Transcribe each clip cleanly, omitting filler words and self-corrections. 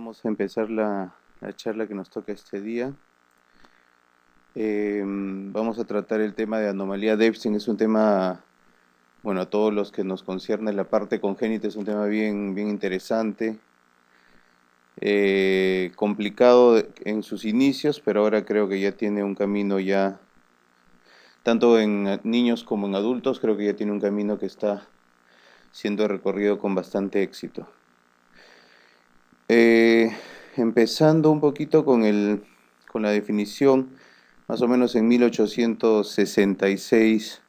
Vamos a empezar la charla que nos toca este día. Vamos a tratar el tema de anomalía de Epstein. Es un tema, bueno, a todos los que nos concierne la parte congénita, es un tema bien interesante, complicado en sus inicios, pero ahora creo que ya tiene un camino ya, tanto en niños como en adultos, creo que ya tiene un camino que está siendo recorrido con bastante éxito. Eh, Empezando un poquito con la definición, más o menos en 1866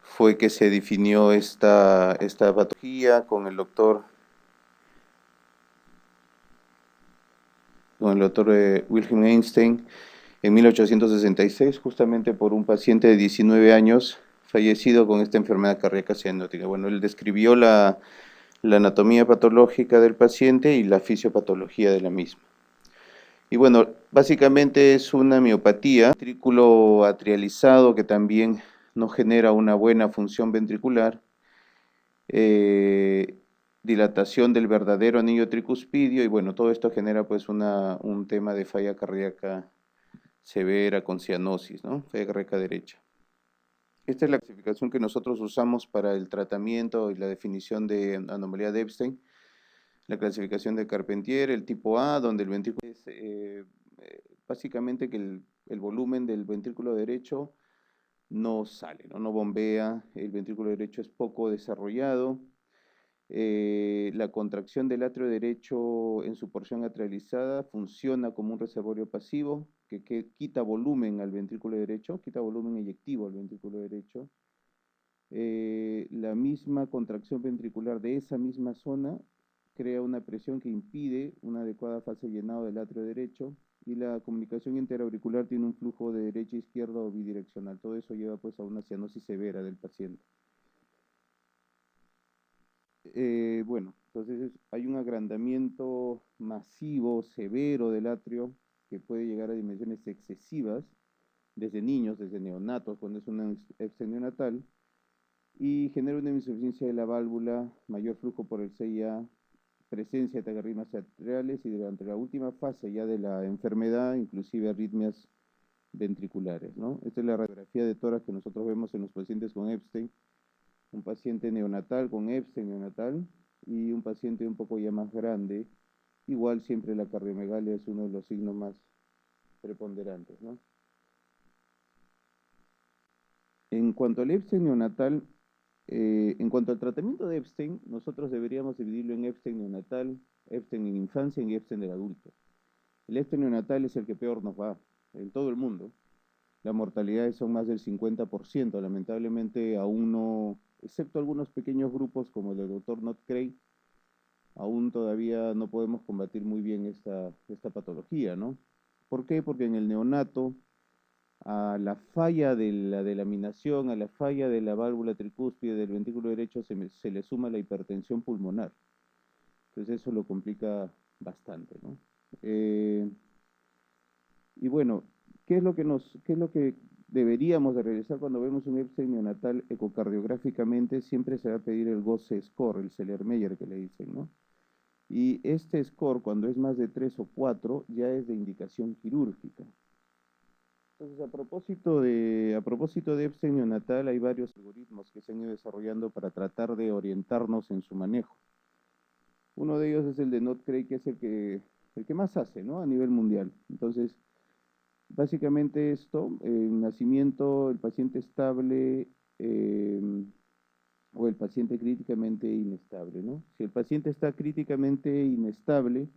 fue que se definió esta patología con el doctor Wilhelm Einstein en 1866, justamente por un paciente de 19 años fallecido con esta enfermedad cardíaca cianótica. Bueno, él describió la anatomía patológica del paciente y la fisiopatología de la misma. Y bueno, básicamente es una miopatía, ventrículo atrializado que también no genera una buena función ventricular, eh, dilatación del verdadero anillo tricuspidio y bueno, todo esto genera pues un tema de falla cardíaca severa con cianosis, ¿no? Falla cardíaca derecha. Esta es la clasificación que nosotros usamos para el tratamiento y la definición de anomalía de Epstein. La clasificación de Carpentier, el tipo A, donde el ventrículo es básicamente que el volumen del ventrículo derecho no sale, ¿no? Bombea, el ventrículo derecho es poco desarrollado, la contracción del atrio derecho en su porción atrializada funciona como un reservorio pasivo que quita volumen al ventrículo derecho, quita volumen eyectivo al ventrículo derecho. La misma contracción ventricular de esa misma zona crea una presión que impide una adecuada fase de llenado del atrio derecho y la comunicación interauricular tiene un flujo de derecha a izquierda o bidireccional. Todo eso lleva pues a una cianosis severa del paciente. Bueno, entonces hay un agrandamiento masivo, severo del atrio que puede llegar a dimensiones excesivas desde niños, desde neonatos, cuando es una Epstein neonatal, y genera una insuficiencia de la válvula, mayor flujo por el CIA, presencia de taquiarritmias atriales y durante la última fase ya de la enfermedad, inclusive arritmias ventriculares, ¿no? Esta es la radiografía de tórax que nosotros vemos en los pacientes con Epstein, un paciente neonatal con Epstein neonatal y un paciente un poco ya más grande. Igual siempre la cardiomegalia es uno de los signos más preponderantes, ¿no? En cuanto al Epstein neonatal, en cuanto al tratamiento de Epstein, nosotros deberíamos dividirlo en Epstein neonatal, Epstein en infancia y Epstein del adulto. El Epstein neonatal es el que peor nos va en todo el mundo. Las mortalidades son más del 50%, lamentablemente aún no, excepto algunos pequeños grupos como el del doctor Not Cray, aún todavía no podemos combatir muy bien esta patología, ¿no? ¿Por qué? Porque en el neonato a la falla de la delaminación, a la falla de la válvula tricúspide del ventrículo derecho se le suma la hipertensión pulmonar. Entonces eso lo complica bastante, ¿no? Eh, y bueno, qué es lo que deberíamos de realizar cuando vemos un Epstein neonatal ecocardiográficamente? Siempre se va a pedir el GOSE score, el Seller-Meyer que le dicen, ¿no? Y este score, cuando es más de 3 o 4 ya es de indicación quirúrgica. Entonces, a propósito de Epstein neonatal, hay varios algoritmos que se han ido desarrollando para tratar de orientarnos en su manejo. Uno de ellos es el de Not Cray, que es el que más hace, ¿no? A nivel mundial. Entonces, básicamente esto, en nacimiento, el paciente estable eh, o el paciente críticamente inestable, ¿no? Si el paciente está críticamente inestable,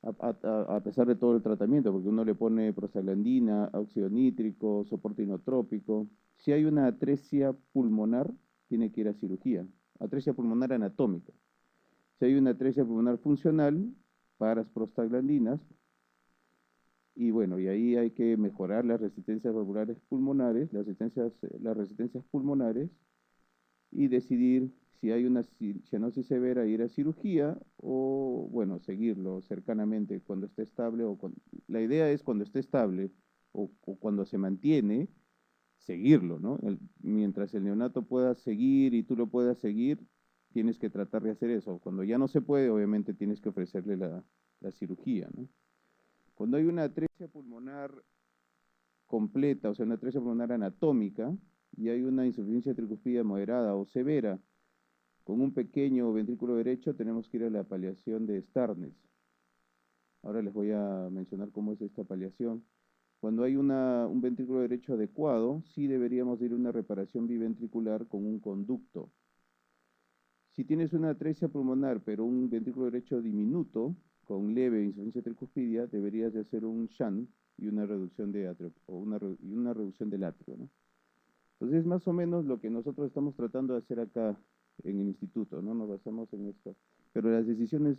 a pesar de todo el tratamiento, porque uno le pone prostaglandina, óxido nítrico, soporte inotrópico. Si hay una atresia pulmonar, tiene que ir a cirugía. Atresia pulmonar anatómica. Si hay una atresia pulmonar funcional, paras prostaglandinas. Y bueno, y ahí hay que mejorar las resistencias valvulares pulmonares, las resistencias pulmonares, y decidir si hay una cianosis severa, ir a cirugía o, bueno, seguirlo cercanamente cuando esté estable. La idea es cuando esté estable o cuando se mantiene, seguirlo, ¿no? Mientras el neonato pueda seguir y tú lo puedas seguir, tienes que tratar de hacer eso. Cuando ya no se puede, obviamente tienes que ofrecerle la cirugía, ¿no? Cuando hay una atresia pulmonar completa, o sea, una atresia pulmonar anatómica, y hay una insuficiencia tricuspide moderada o severa, con un pequeño ventrículo derecho, tenemos que ir a la paliación de Starnes. Ahora les voy a mencionar cómo es esta paliación. Cuando hay un ventrículo derecho adecuado, sí deberíamos ir a una reparación biventricular con un conducto. Si tienes una atresia pulmonar, pero un ventrículo derecho diminuto, con leve insuficiencia tricuspidia, deberías de hacer un shunt y una reducción de atrio, y una reducción del atrio, ¿no? Entonces, más o menos lo que nosotros estamos tratando de hacer acá en el instituto, ¿no? Nos basamos en esto. Pero las decisiones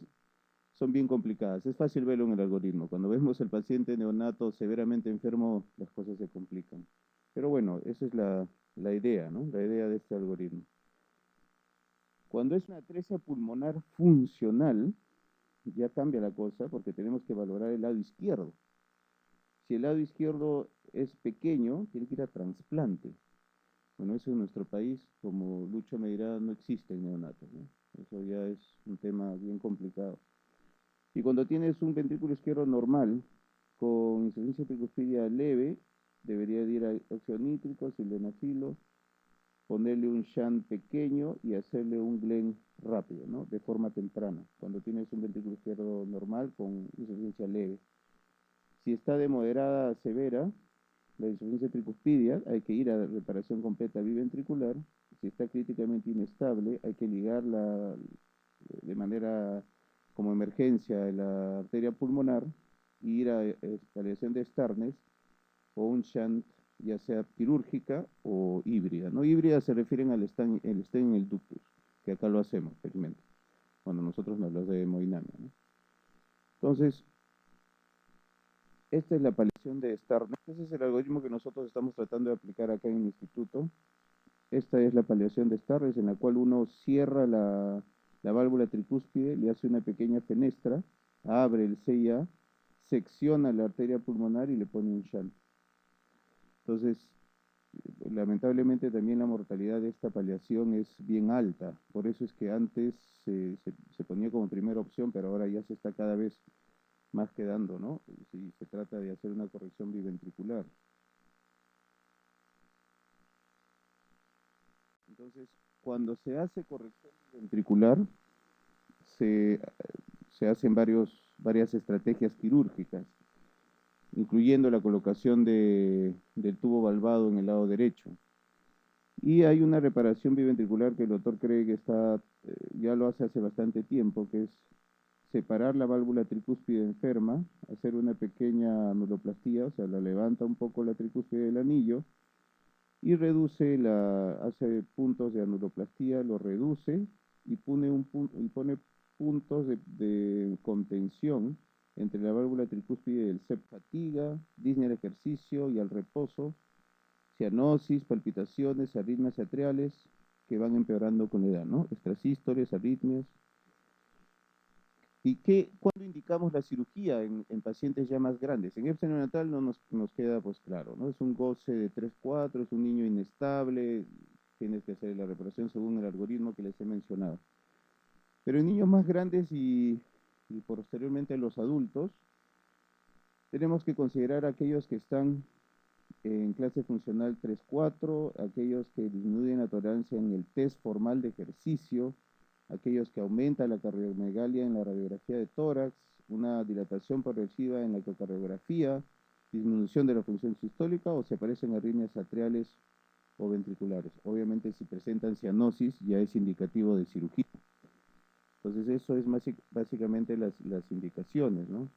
son bien complicadas. Es fácil verlo en el algoritmo. Cuando vemos al paciente neonato severamente enfermo, las cosas se complican. Pero bueno, esa es la idea, ¿no? La idea de este algoritmo. Cuando es una atresia pulmonar funcional, ya cambia la cosa porque tenemos que valorar el lado izquierdo. Si el lado izquierdo es pequeño, tiene que ir a trasplante. Bueno, eso en nuestro país, como Lucho me dirá, no existe en neonatos, ¿no? Eso ya es un tema bien complicado. Y cuando tienes un ventrículo izquierdo normal, con insuficiencia tricuspidia leve, debería ir a óxido nítrico, sildenafilo, ponerle un shunt pequeño y hacerle un Glenn rápido, ¿no? De forma temprana, cuando tienes un ventrículo izquierdo normal con insuficiencia leve. Si está de moderada a severa, la insuficiencia tricuspidia, hay que ir a reparación completa biventricular. Si está críticamente inestable, hay que ligarla de manera como emergencia de la arteria pulmonar y ir a espaliación de Starnes o un shunt ya sea quirúrgica o híbrida, ¿no? Híbrida se refieren al stent en el ductus, que acá lo hacemos, felizmente, cuando nosotros nos hablamos de hemodinamia, ¿no? Entonces, esta es la paliación de Starnes. Ese es el algoritmo que nosotros estamos tratando de aplicar acá en el instituto. Esta es la paliación de Starnes, en la cual uno cierra la válvula tricúspide, le hace una pequeña fenestra, abre el CIA, secciona la arteria pulmonar y le pone un shunt. Entonces, lamentablemente también la mortalidad de esta paliación es bien alta. Por eso es que antes se ponía como primera opción, pero ahora ya se está cada vez más quedando, ¿no? Si se trata de hacer una corrección biventricular. Entonces, cuando se hace corrección biventricular, se, se hacen varias estrategias quirúrgicas, incluyendo la colocación del tubo valvado en el lado derecho. Y hay una reparación biventricular que el doctor cree que ya lo hace bastante tiempo, que es separar la válvula tricúspide enferma, hacer una pequeña anuloplastía, o sea, la levanta un poco la tricúspide del anillo y hace puntos de anuloplastía, lo reduce y pone puntos de contención entre la válvula tricúspide del CEP fatiga, disnea al ejercicio y al reposo, cianosis, palpitaciones, arritmias atriales que van empeorando con la edad, ¿no? Extrasístoles, arritmias. ¿Y cuándo indicamos la cirugía en pacientes ya más grandes? En herpes neonatal no nos queda pues claro, ¿no? Es un goce de 3-4, es un niño inestable, tienes que hacer la reparación según el algoritmo que les he mencionado. Pero en niños más grandes y posteriormente los adultos, tenemos que considerar aquellos que están en clase funcional 3-4, aquellos que disminuyen la tolerancia en el test formal de ejercicio, aquellos que aumentan la cardiomegalia en la radiografía de tórax, una dilatación progresiva en la ecocardiografía, disminución de la función sistólica o si aparecen arritmias atriales o ventriculares. Obviamente si presentan cianosis ya es indicativo de cirugía. Entonces eso es básicamente las indicaciones, ¿no?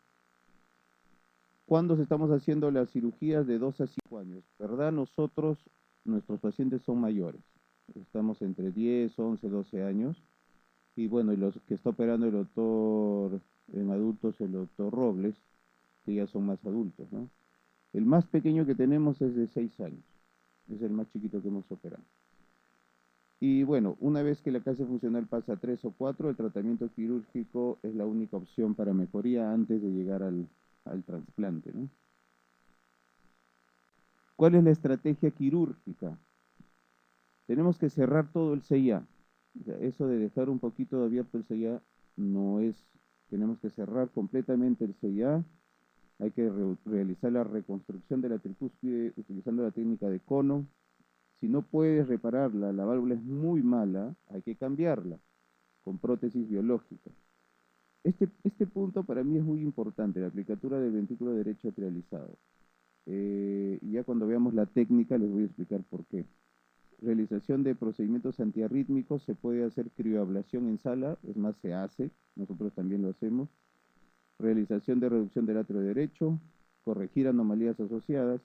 ¿Cuándo estamos haciendo las cirugías? De 2 a 5 años. ¿Verdad? Nuestros pacientes son mayores. Estamos entre 10, 11, 12 años. Y bueno, y los que está operando el doctor en adultos, el doctor Robles, que ya son más adultos, ¿no? El más pequeño que tenemos es de 6 años. Es el más chiquito que hemos operado. Y bueno, una vez que la clase funcional pasa a 3 o 4, el tratamiento quirúrgico es la única opción para mejoría antes de llegar al trasplante, ¿no? ¿Cuál es la estrategia quirúrgica? Tenemos que cerrar todo el CIA. O sea, eso de dejar un poquito de abierto el CIA no es tenemos que cerrar completamente el CIA, hay que realizar la reconstrucción de la tricúspide utilizando la técnica de cono. Si no puedes repararla, la válvula es muy mala, hay que cambiarla con prótesis biológica. Este punto para mí es muy importante, la aplicatura del ventrículo derecho atrializado. Y ya cuando veamos la técnica les voy a explicar por qué. Realización de procedimientos antiarrítmicos, se puede hacer crioablación en sala, es más, se hace, nosotros también lo hacemos. Realización de reducción del atrio derecho, corregir anomalías asociadas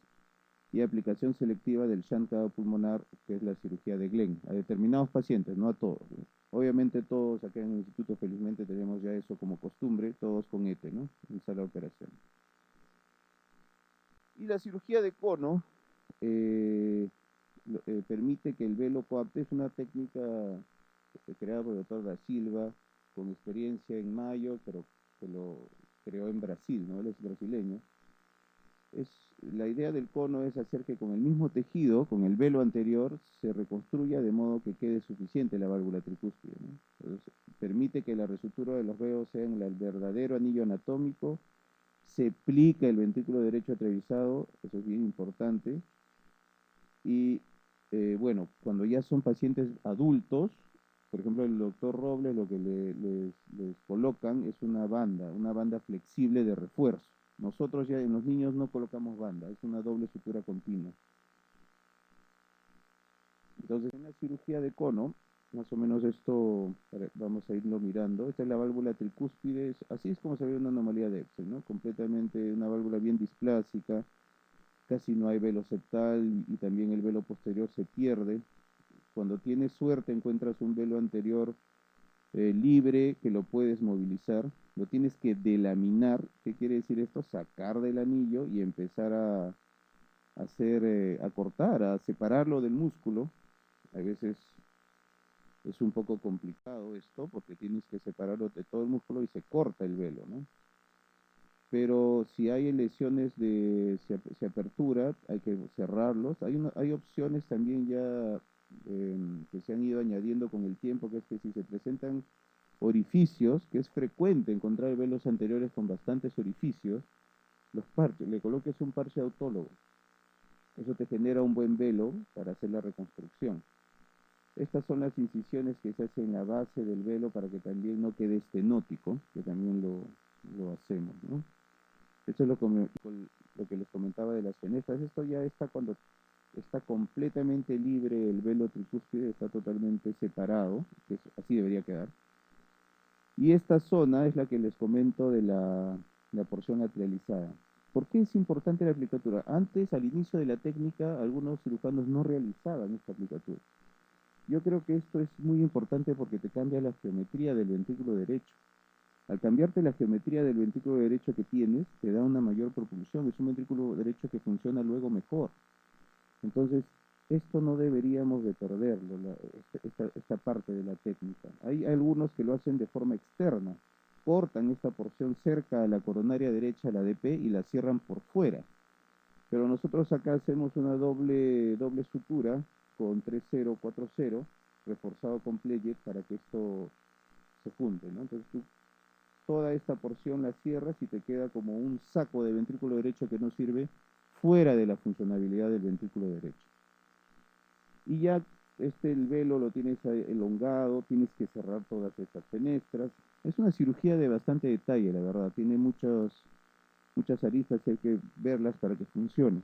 y aplicación selectiva del shunt pulmonar, que es la cirugía de Glenn, a determinados pacientes, no a todos, ¿no? Obviamente todos acá en el instituto felizmente tenemos ya eso como costumbre, todos con ETE, ¿no? En sala de operación. Y la cirugía de cono permite que el velo coapte, es una técnica creada por el doctor Da Silva, con experiencia en Mayo, pero que lo creó en Brasil, ¿no? Él es brasileño. La idea del cono es hacer que con el mismo tejido, con el velo anterior, se reconstruya de modo que quede suficiente la válvula tricúspide, ¿no? Entonces, permite que la resutura de los velos sea en el verdadero anillo anatómico, se plica el ventrículo derecho atravesado, eso es bien importante, y bueno, cuando ya son pacientes adultos, por ejemplo, el doctor Robles lo que les colocan es una banda flexible de refuerzo. Nosotros ya en los niños no colocamos banda, es una doble sutura continua. Entonces, en la cirugía de cono, más o menos esto vamos a irlo mirando. Esta es la válvula tricúspide, así es como se ve una anomalía de Epstein, ¿no? Completamente una válvula bien displásica, casi no hay velo septal y también el velo posterior se pierde. Cuando tienes suerte encuentras un velo anterior libre que lo puedes movilizar, lo tienes que delaminar. ¿Qué quiere decir esto? Sacar del anillo y empezar a hacer, a cortar, a separarlo del músculo. A veces es un poco complicado esto porque tienes que separarlo de todo el músculo y se corta el velo, ¿no? Pero si hay lesiones se apertura, hay que cerrarlos. Hay opciones también ya que se han ido añadiendo con el tiempo, que es que si se presentan orificios, que es frecuente encontrar velos anteriores con bastantes orificios, los parches, le coloques un parche autólogo. Eso te genera un buen velo para hacer la reconstrucción. Estas son las incisiones que se hacen en la base del velo para que también no quede estenótico, que también lo hacemos, ¿no? Eso es lo que les comentaba de las fenestras. Esto ya está cuando está completamente libre el velo tricúspide, está totalmente separado, que así debería quedar. Y esta zona es la que les comento de la porción atrializada. ¿Por qué es importante la aplicatura? Antes, al inicio de la técnica, algunos cirujanos no realizaban esta aplicatura. Yo creo que esto es muy importante porque te cambia la geometría del ventrículo derecho. Al cambiarte la geometría del ventrículo derecho que tienes, te da una mayor propulsión. Es un ventrículo derecho que funciona luego mejor. Entonces, esto no deberíamos de perderlo, esta parte de la técnica. Hay algunos que lo hacen de forma externa. Cortan esta porción cerca a la coronaria derecha, la DP, y la cierran por fuera. Pero nosotros acá hacemos una doble sutura con 3040, reforzado con playet para que esto se junte, ¿no? Entonces tú toda esta porción la cierras y te queda como un saco de ventrículo derecho que no sirve fuera de la funcionalidad del ventrículo derecho. Y ya el velo lo tienes elongado, tienes que cerrar todas estas fenestras. Es una cirugía de bastante detalle, la verdad. Tiene muchas aristas y hay que verlas para que funcione.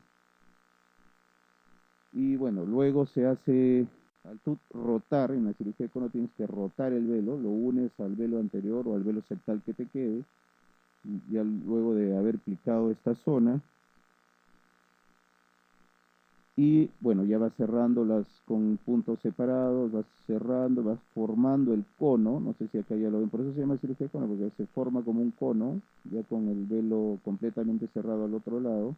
Y bueno, luego se hace, al tú rotar, en la cirugía de cono tienes que rotar el velo, lo unes al velo anterior o al velo septal que te quede, y ya luego de haber plicado esta zona, y bueno, ya vas cerrándolas con puntos separados, vas cerrando, vas formando el cono, no sé si acá ya lo ven, por eso se llama cirugía de cono, porque se forma como un cono, ya con el velo completamente cerrado al otro lado,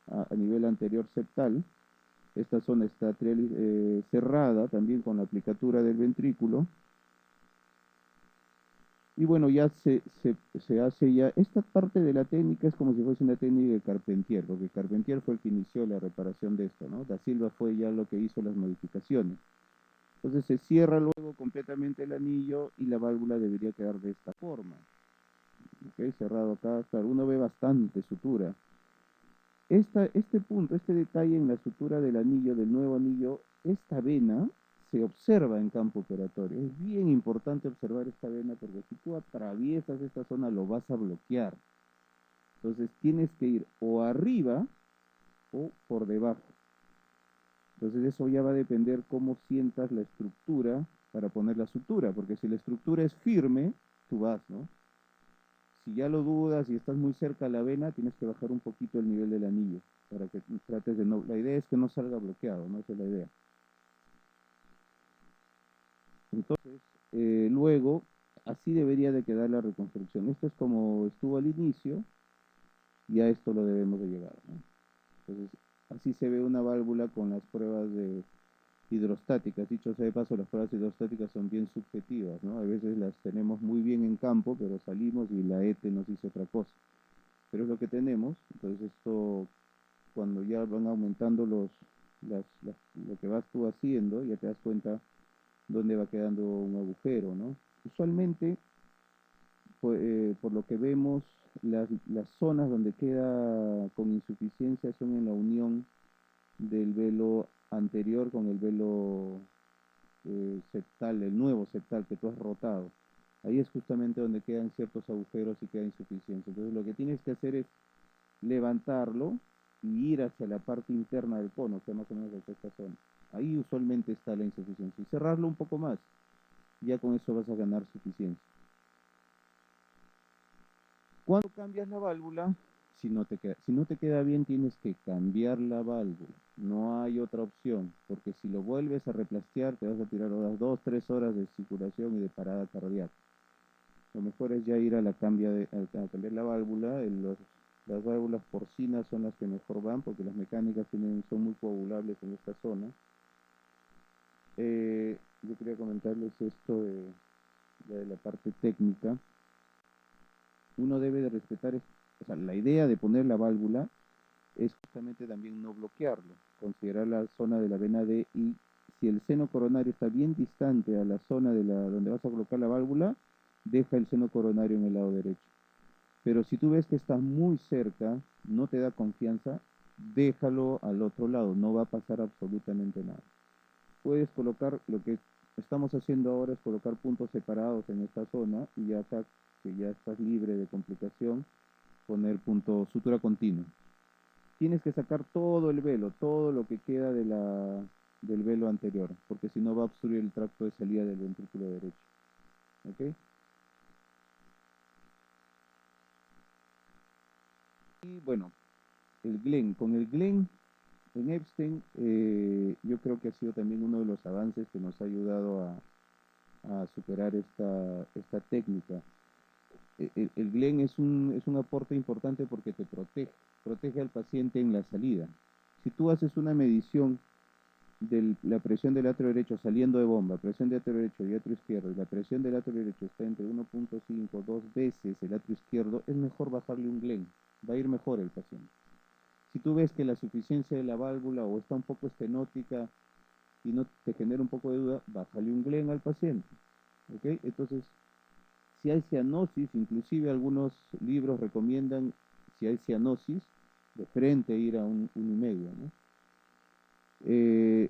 a nivel anterior septal. Esta zona está cerrada también con la aplicatura del ventrículo. Y bueno, ya se hace ya, esta parte de la técnica es como si fuese una técnica de Carpentier, porque Carpentier fue el que inició la reparación de esto, ¿no? Da Silva fue ya lo que hizo las modificaciones. Entonces se cierra luego completamente el anillo y la válvula debería quedar de esta forma. ¿ok? Cerrado acá, claro, uno ve bastante sutura. Este punto, este detalle en la sutura del anillo, del nuevo anillo, esta vena se observa en campo operatorio. Es bien importante observar esta vena porque si tú atraviesas esta zona lo vas a bloquear. Entonces tienes que ir o arriba o por debajo. Entonces eso ya va a depender cómo sientas la estructura para poner la sutura, porque si la estructura es firme, tú vas, ¿no? Si ya lo dudas y estás muy cerca a la vena, tienes que bajar un poquito el nivel del anillo para que trates de no. La idea es que no salga bloqueado, ¿no? Esa es la idea. Entonces, luego, así debería de quedar la reconstrucción. Esto es como estuvo al inicio y a esto lo debemos de llegar, ¿no? Entonces, así se ve una válvula con las pruebas de hidrostáticas. Dicho sea de paso, las pruebas hidrostáticas son bien subjetivas, ¿no? A veces las tenemos muy bien en campo, pero salimos y la ETE nos dice otra cosa. Pero es lo que tenemos. Entonces, esto, cuando ya van aumentando lo que vas tú haciendo, ya te das cuenta dónde va quedando un agujero, ¿no? Usualmente, por lo que vemos, las zonas donde queda con insuficiencia son en la unión del velo anterior con el velo septal, el nuevo septal que tú has rotado. Ahí es justamente donde quedan ciertos agujeros y queda insuficiencia. Entonces lo que tienes que hacer es levantarlo y ir hacia la parte interna del cono, que más o menos es esta zona. Ahí usualmente está la insuficiencia. Y cerrarlo un poco más. Ya con eso vas a ganar suficiencia. Cuando cambias la válvula, si no te queda bien, tienes que cambiar la válvula. No hay otra opción, porque si lo vuelves a replastear, te vas a tirar unas 2, 3 horas de circulación y de parada cardíaca. Lo mejor es ya ir a cambiar la válvula. Las válvulas porcinas son las que mejor van, porque las mecánicas son muy coagulables en esta zona. Yo quería comentarles esto de la parte técnica. Uno debe de respetar, o sea, la idea de poner la válvula es justamente también no bloquearlo, considerar la zona de la vena D y si el seno coronario está bien distante a la zona donde vas a colocar la válvula, deja el seno coronario en el lado derecho. Pero si tú ves que está muy cerca, no te da confianza, déjalo al otro lado, no va a pasar absolutamente nada. Puedes colocar, lo que estamos haciendo ahora es colocar puntos separados en esta zona y ya acá, que ya estás libre de complicación, poner punto sutura continua. Tienes que sacar todo el velo, todo lo que queda del velo anterior, porque si no va a obstruir el tracto de salida del ventrículo derecho. ¿Ok? Y bueno, el Glenn. Con el Glenn en Epstein, yo creo que ha sido también uno de los avances que nos ha ayudado a superar esta técnica. El Glenn es un aporte importante porque te protege al paciente en la salida. Si tú haces una medición de la presión del atrio derecho saliendo de bomba, presión de atrio derecho y atrio izquierdo, y la presión del atrio derecho está entre 1.5, 2 veces el atrio izquierdo, es mejor bajarle un Glenn, va a ir mejor el paciente. Si tú ves que la suficiencia de la válvula o está un poco estenótica y no te genera un poco de duda, bájale un Glenn al paciente. ¿Ok? Entonces, si hay cianosis, inclusive algunos libros recomiendan, si hay cianosis, de frente ir a un 1,5, ¿no?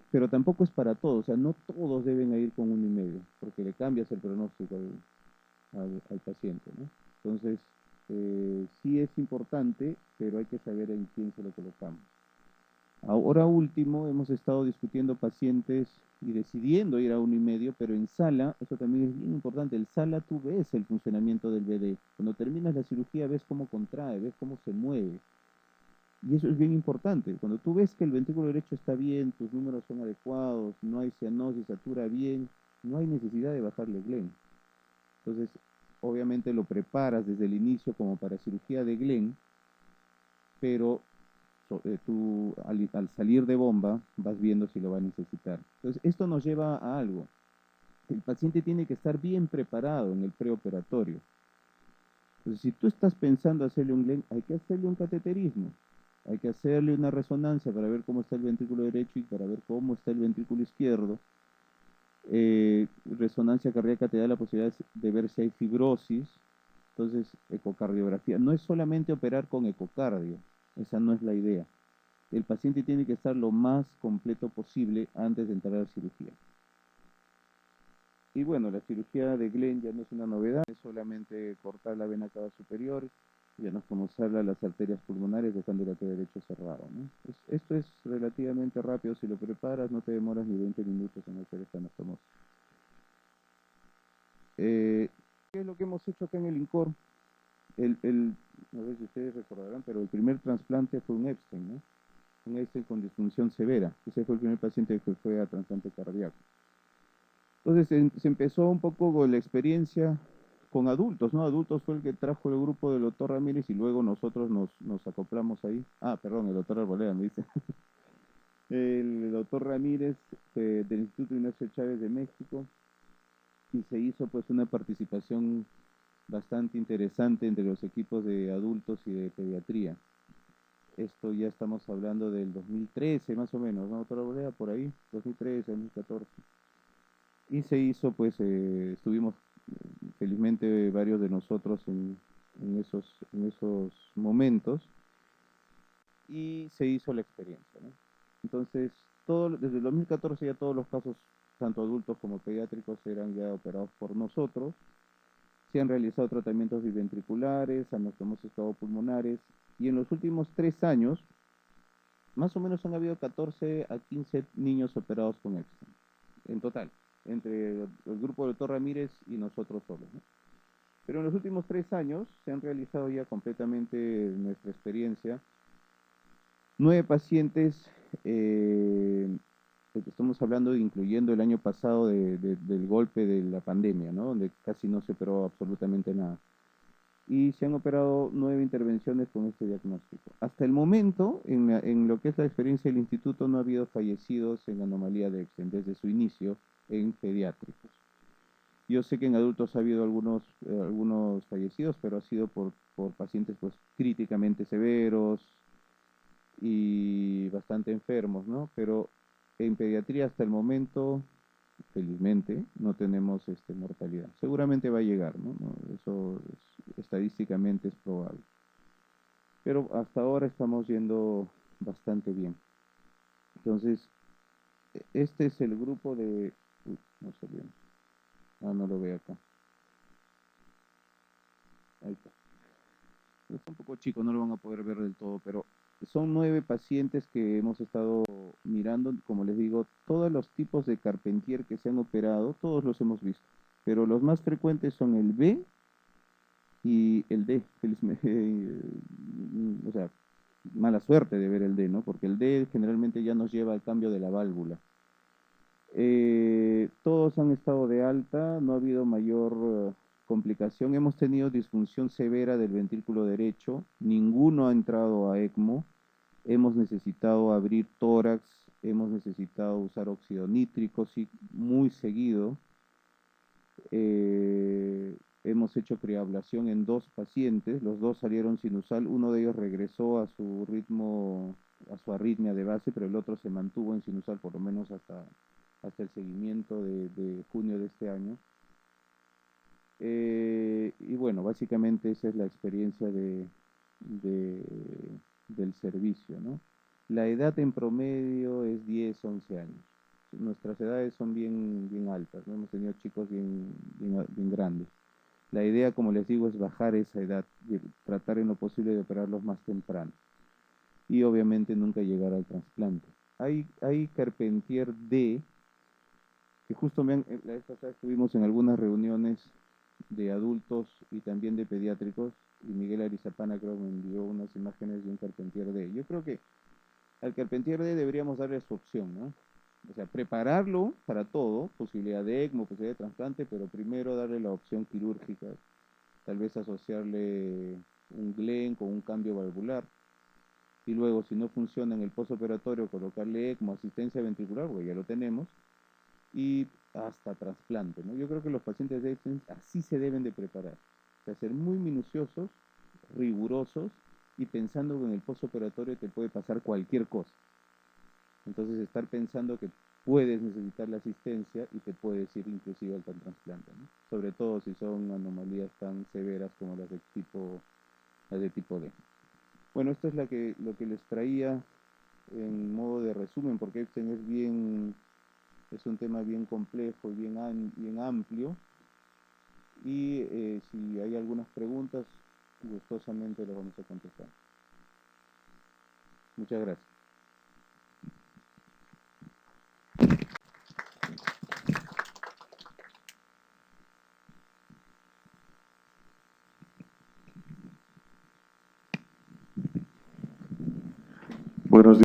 Pero tampoco es para todos, o sea, no todos deben ir con 1,5, porque le cambias el pronóstico al paciente, ¿no? Entonces, sí es importante, pero hay que saber en quién se lo colocamos. Ahora último, hemos estado discutiendo pacientes y decidiendo ir a 1,5, pero en sala, eso también es bien importante, en sala tú ves el funcionamiento del BD. Cuando terminas la cirugía ves cómo contrae, ves cómo se mueve. Y eso es bien importante. Cuando tú ves que el ventrículo derecho está bien, tus números son adecuados, no hay cianosis, satura bien, no hay necesidad de bajarle Glenn. Entonces, obviamente lo preparas desde el inicio como para cirugía de Glenn, pero tú al salir de bomba vas viendo si lo va a necesitar. Entonces, esto nos lleva a algo. El paciente tiene que estar bien preparado en el preoperatorio. Entonces, si tú estás pensando hacerle un Glenn, hay que hacerle un cateterismo. Hay que hacerle una resonancia para ver cómo está el ventrículo derecho y para ver cómo está el ventrículo izquierdo. Resonancia cardíaca te da la posibilidad de ver si hay fibrosis, Entonces, ecocardiografía. No es solamente operar con ecocardio, esa no es la idea. El paciente tiene que estar lo más completo posible antes de entrar a la cirugía. Y bueno, la cirugía de Glenn ya no es una novedad, es solamente cortar la vena cava superior, ya no conocerla las arterias pulmonares dejando el arterio derecho cerrado, ¿no? Esto es relativamente rápido, si lo preparas no te demoras ni 20 minutos en hacer esta anastomosis. ¿Qué es lo que hemos hecho acá en el INCOR? No sé si ustedes recordarán, pero el primer trasplante fue un Epstein, ¿no? Un Epstein con disfunción severa. Ese fue el primer paciente que fue a trasplante cardíaco. Entonces se empezó un poco con la experiencia con adultos, ¿no? Adultos fue el que trajo el grupo del doctor Ramírez y luego nosotros nos acoplamos ahí. Ah, perdón, el doctor Arboleda me dice. El doctor Ramírez del Instituto Ignacio Chávez de México y se hizo pues una participación bastante interesante entre los equipos de adultos y de pediatría. Esto ya estamos hablando del 2013 más o menos, ¿no, doctor Arboleda? Por ahí, 2013, 2014. Y se hizo, pues, estuvimos felizmente varios de nosotros en esos momentos y se hizo la experiencia, ¿no? Entonces, desde el 2014 ya todos los casos, tanto adultos como pediátricos, eran ya operados por nosotros. Se han realizado tratamientos biventriculares, anastomosis pulmonares y en los últimos 3 años, más o menos han habido 14 a 15 niños operados con Epstein, en total, entre el grupo del doctor Ramírez y nosotros solos, ¿no? Pero en los últimos 3 años se han realizado ya completamente nuestra experiencia 9 pacientes, de que estamos hablando, incluyendo el año pasado del golpe de la pandemia, ¿no? Donde casi no se operó absolutamente nada. Y se han operado 9 intervenciones con este diagnóstico. Hasta el momento, en lo que es la experiencia del instituto, no ha habido fallecidos en anomalía de Epstein desde su inicio en pediátricos. Yo sé que en adultos ha habido algunos fallecidos, pero ha sido por pacientes pues críticamente severos y bastante enfermos, ¿no? Pero en pediatría hasta el momento, felizmente, no tenemos mortalidad. Seguramente va a llegar, ¿no? Eso estadísticamente es probable. Pero hasta ahora estamos yendo bastante bien. Entonces, este es el grupo de... Uy, no sé bien. Ah, no lo veo acá. Ahí está. Está un poco chico, no lo van a poder ver del todo, pero son 9 pacientes que hemos estado mirando. Como les digo, todos los tipos de Carpentier que se han operado, todos los hemos visto. Pero los más frecuentes son el B y el D. Felizmente, o sea, mala suerte de ver el D, ¿no? Porque el D generalmente ya nos lleva al cambio de la válvula. Todos han estado de alta, no ha habido mayor complicación. Hemos tenido disfunción severa del ventrículo derecho, ninguno ha entrado a ECMO. Hemos necesitado abrir tórax, hemos necesitado usar óxido nítrico, sí, muy seguido. Hemos hecho criablación en 2 pacientes, los dos salieron sinusal, uno de ellos regresó a su ritmo, a su arritmia de base, pero el otro se mantuvo en sinusal por lo menos hasta el seguimiento de junio de este año. Y bueno, básicamente esa es la experiencia de- del servicio, ¿no? La edad en promedio es 10, 11 años. Nuestras edades son bien altas, ¿no? Hemos tenido chicos bien grandes. La idea, como les digo, es bajar esa edad y tratar en lo posible de operarlos más temprano. Y obviamente nunca llegar al trasplante. Hay Carpentier D, que justo la vez pasada estuvimos en algunas reuniones de adultos y también de pediátricos, y Miguel Arizapana creo me envió unas imágenes de un Carpentier D. Yo creo que al Carpentier D deberíamos darle su opción, ¿no? O sea, prepararlo para todo, posibilidad de ECMO, posibilidad de trasplante, pero primero darle la opción quirúrgica, tal vez asociarle un Glenn con un cambio valvular, y luego si no funciona en el postoperatorio colocarle ECMO, asistencia ventricular, porque ya lo tenemos, y hasta trasplante, ¿no? Yo creo que los pacientes de Epstein así se deben de preparar, o sea, ser muy minuciosos, rigurosos y pensando que en el postoperatorio te puede pasar cualquier cosa. Entonces estar pensando que puedes necesitar la asistencia y te puedes ir inclusive al trasplante, ¿no? Sobre todo si son anomalías tan severas como las de tipo D. Bueno, esto es lo que les traía en modo de resumen, porque Epstein es un tema bien complejo y bien amplio. Y si hay algunas preguntas, gustosamente las vamos a contestar. Muchas gracias. Buenos días.